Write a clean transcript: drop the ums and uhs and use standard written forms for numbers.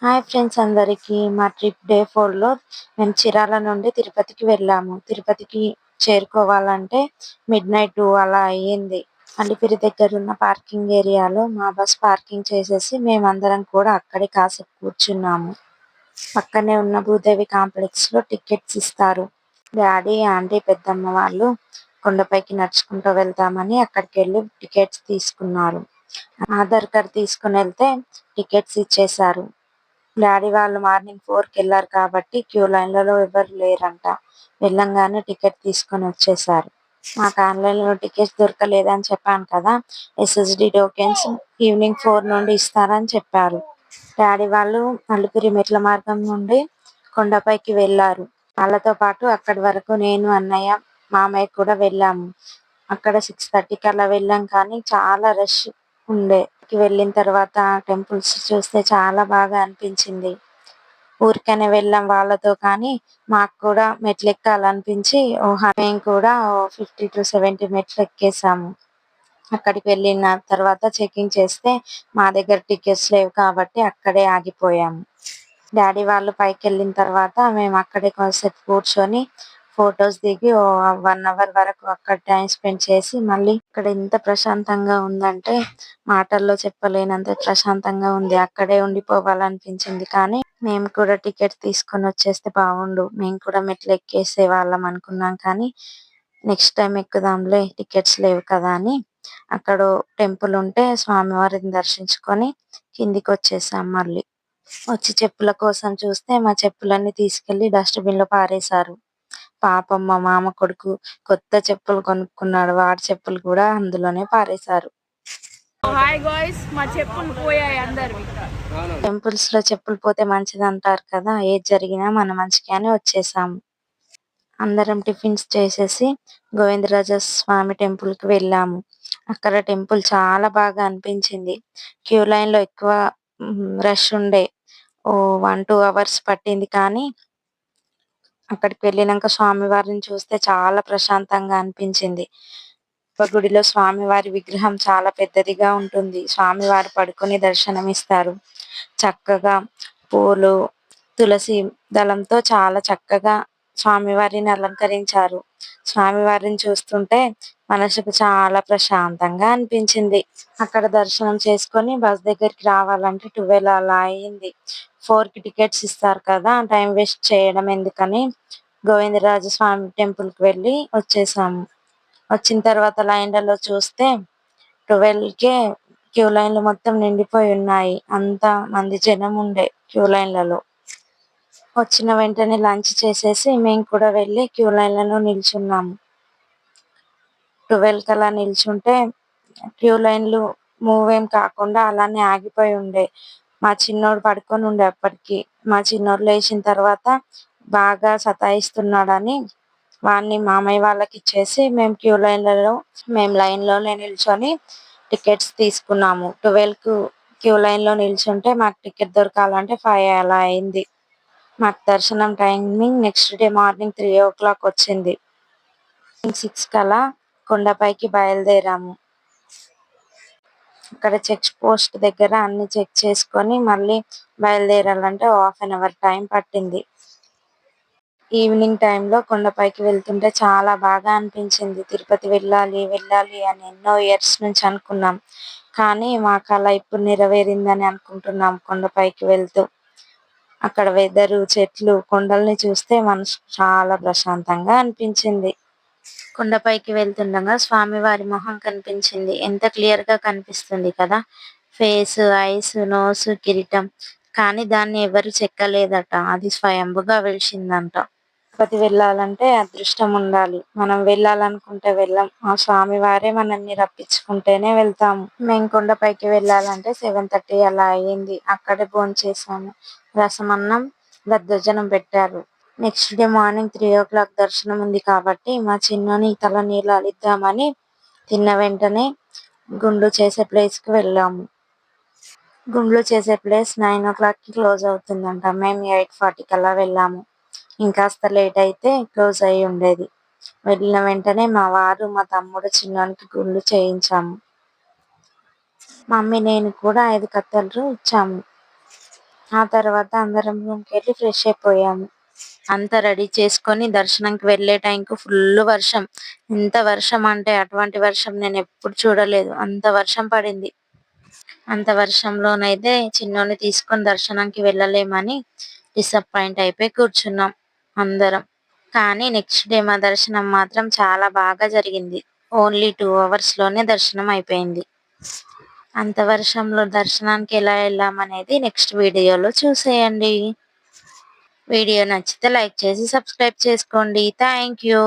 Hi friends అందరికీ. మా trip day 4లో మేము చిరాల నుండి తిరుపతికి వెళ్ళాము. తిరుపతికి చేరుకోవాలంటే మిడ్‌నైట్ 2 అలా అయ్యింది. అలిపిరి దగ్గరున్న పార్కింగ్ ఏరియాలో మా బస్ పార్కింగ్ చేసేసి మేమందరం కూడా అక్కడే కాసేపు కూర్చున్నాము. పక్కనే ఉన్న భూదేవి కాంప్లెక్స్‌లో టికెట్స్ ఇస్తారు. డాడీ, ఆంటీ, పెద్దమ్మ వాళ్ళు కొండపైకి నడుచుకుంటూ వెళ్దామని అక్కడికెళ్ళి టికెట్స్ తీసుకున్నారు. ఆధార్ కార్డ్ తీసుకొనెళ్తే టికెట్స్ ఇచ్చేశారు. డాడీ వాళ్ళు మార్నింగ్ 4కి వెళ్ళారు కాబట్టి క్యూ లైన్లలో ఎవరు లేరంట. వెళ్ళంగానే టికెట్ తీసుకొని వచ్చేసారు. మాకు ఆన్లైన్లో టికెట్స్ దొరకలేదని చెప్పాను కదా. ఎస్ఎస్డి టోకెన్స్ ఈవినింగ్ 4 నుండి ఇస్తారని చెప్పారు. డాడీ వాళ్ళు అలిపిరి మెట్ల మార్గం నుండి కొండపైకి వెళ్ళారు. వాళ్ళతో పాటు అక్కడి వరకు నేను, అన్నయ్య, మామయ్య కూడా వెళ్ళాము. అక్కడ 6:30కి అలా వెళ్ళాం కానీ చాలా రష్ ఉండే. వెళ్ళిన తర్వాత టెంపుల్స్ చూస్తే చాలా బాగా అనిపించింది. ఊరికనే వెళ్ళాం వాళ్ళతో కానీ మాకు కూడా మెట్లు ఎక్కాలనిపించి మేము కూడా 50 to 70 మెట్లు ఎక్కేసాము. అక్కడికి వెళ్ళిన తర్వాత చెకింగ్ చేస్తే మా దగ్గర టికెట్స్ లేవు కాబట్టి అక్కడే ఆగిపోయాము. డాడీ వాళ్ళు పైకి వెళ్ళిన తర్వాత మేము అక్కడే కొంతసేపు కూర్చొని ఫొటోస్ దిగి 1 అవర్ వరకు అక్కడ టైం స్పెండ్ చేసి మళ్ళీ ఇక్కడ ఎంత ప్రశాంతంగా ఉందంటే మాటల్లో చెప్పలేనంత ప్రశాంతంగా ఉంది. అక్కడే ఉండిపోవాలనిపించింది కానీ మేము కూడా టికెట్ తీసుకొని వచ్చేస్తే బాగుండు. మేము కూడా మెట్లు ఎక్కేసే వాళ్ళం అనుకున్నాం కానీ నెక్స్ట్ టైం ఎక్కుదాంలే టికెట్స్ లేవు కదా అని అక్కడ టెంపుల్ ఉంటే స్వామివారిని దర్శించుకొని కిందికి వచ్చేసాం. మళ్ళీ వచ్చి చెప్పుల కోసం చూస్తే మా చెప్పులన్నీ తీసుకెళ్లి డస్ట్‌బిన్‌లో పారేశారు. పాపం మా మామ కొడుకు కొత్త చెప్పులు కొనుక్కున్నాడు. వాడి చెప్పులు కూడా అందులోనే పారేశారు. హాయ్ గాయ్స్, మా చెప్పులు పోయాయి అందరివి. టెంపుల్స్ లో చెప్పులు పోతే మంచిదంటారు కదా. ఏది జరిగినా మన మంచికే అని వచ్చేసాము. అందరం టిఫిన్స్ చేసేసి గోవిందరాజ స్వామి టెంపుల్ కి వెళ్ళాము. అక్కడ టెంపుల్ చాలా బాగా అనిపించింది. క్యూ లైన్ లో ఎక్కువ రష్ ఉండే. 1-2 అవర్స్ పట్టింది కానీ అక్కడికి వెళ్ళినాక స్వామివారిని చూస్తే చాలా ప్రశాంతంగా అనిపించింది. గుడిలో స్వామివారి విగ్రహం చాలా పెద్దదిగా ఉంటుంది. స్వామివారు పడుకొని దర్శనమిస్తారు. చక్కగా పూలు, తులసి దళంతో చాలా చక్కగా స్వామివారిని అలంకరించారు. స్వామివారిని చూస్తుంటే మనసుకు చాలా ప్రశాంతంగా అనిపించింది. అక్కడ దర్శనం చేసుకొని బస్ దగ్గరికి రావాలంటే 12 అలా అయింది. 4కి టికెట్స్ ఇస్తారు కదా, టైం వేస్ట్ చేయడం ఎందుకని గోవిందరాజ స్వామి టెంపుల్ కి వెళ్ళి వచ్చేసాము. వచ్చిన తర్వాత లైన్లలో చూస్తే 12కే క్యూ లైన్లు మొత్తం నిండిపోయి ఉన్నాయి. అంత మంది జనం ఉండే క్యూ లైన్లలో. వచ్చిన వెంటనే లంచ్ చేసేసి మేము కూడా వెళ్ళి క్యూ లైన్లలో నిల్చున్నాము. 12కి అలా నిల్చుంటే క్యూ లైన్లు మూవ్ ఏం కాకుండా అలానే ఆగిపోయి ఉండే. మా చిన్నోడు పడుకొని ఉండే అప్పటికి. మా చిన్నోడు లేచిన తర్వాత బాగా సతాయిస్తున్నాడని వాడిని మామయ్య వాళ్ళకి ఇచ్చేసి మేము లైన్లోనే నిల్చొని టికెట్స్ తీసుకున్నాము. 12కు క్యూ లైన్లో నిల్చుంటే మాకు టికెట్ దొరకాలంటే 5 అలా అయింది. మాకు దర్శనం timing next day morning 3 o'clock వచ్చింది. 6కి అలా కొండపైకి బయలుదేరాము. అక్కడ చెక్ పోస్ట్ దగ్గర అన్ని చెక్ చేసుకొని మళ్ళీ బయలుదేరాలంటే 1/2 అవర్ టైం పట్టింది. ఈవినింగ్ టైంలో కొండపైకి వెళ్తుంటే చాలా బాగా అనిపించింది. తిరుపతి వెళ్ళాలి వెళ్ళాలి అని ఎన్నో ఇయర్స్ నుంచి అనుకున్నాం. కానీ మాకు అలా ఇప్పుడు నెరవేరిందని అనుకుంటున్నాం. కొండపైకి వెళ్తూ అక్కడ వెదరు, చెట్లు, కొండల్ని చూస్తే మనసు చాలా ప్రశాంతంగా అనిపించింది. కొండపైకి వెళ్తుండగా స్వామివారి మొహం కనిపించింది. ఎంత క్లియర్ గా కనిపిస్తుంది కదా. ఫేస్, ఐస్, నోస్, కిరీటం. కానీ దాన్ని ఎవరు చెక్కలేదట. అది స్వయంభుగా వెలిసిందంట. తిరుపతి వెళ్ళాలంటే అదృష్టం ఉండాలి. మనం వెళ్ళాలనుకుంటే వెళ్ళం. ఆ స్వామివారే మనల్ని రప్పించుకుంటేనే వెళ్తాము. మేము కొండపైకి వెళ్ళాలంటే 7:30 అలా అయ్యింది. అక్కడే భోంచేసాము. రసమన్నం, దద్దోజనం పెట్టారు. నెక్స్ట్ డే మార్నింగ్ 3 o'clock దర్శనం ఉంది కాబట్టి మా చిన్నోని తల నీలాలిద్దామని తిన్న వెంటనే గుండు చేసే ప్లేస్కి వెళ్ళాము. గుండ్లు చేసే ప్లేస్ 9 o'clockకి క్లోజ్ అవుతుందంట. మేము 8:40కి అలా వెళ్ళాము. ఇంకాస్త లేట్ అయితే క్లోజ్ అయి ఉండేది. వెళ్ళిన వెంటనే మా వారు, మా తమ్ముడు చిన్నోనికి గుండు చేయించాము. మమ్మీ నేను కూడా 5 కత్తెరలు ఇచ్చాము. ఆ తర్వాత అందరం రూమ్కి వెళ్ళి ఫ్రెష్ అయిపోయాము. అంతా రెడీ చేసుకొని దర్శనంకి వెళ్ళే టైంకి ఫుల్ వర్షం. ఎంత వర్షం అంటే అటువంటి వర్షం నేను ఎప్పుడు చూడలేదు. అంత వర్షం పడింది. అంత వర్షంలోనైతే చిన్నోని తీసుకొని దర్శనంకి వెళ్ళలేమని డిసప్పాయింట్ అయిపోయి కూర్చున్నాం అందరం. కానీ నెక్స్ట్ డే మా దర్శనం మాత్రం చాలా బాగా జరిగింది. ఓన్లీ 2 అవర్స్‌లోనే దర్శనం అయిపోయింది. అంత వర్షంలో దర్శనానికి ఎలా వెళ్ళామనేది నెక్స్ట్ వీడియోలో చూసేయండి. వీడియో నచ్చితే లైక్ చేసి సబ్స్క్రైబ్ చేసుకోండి. Thank you.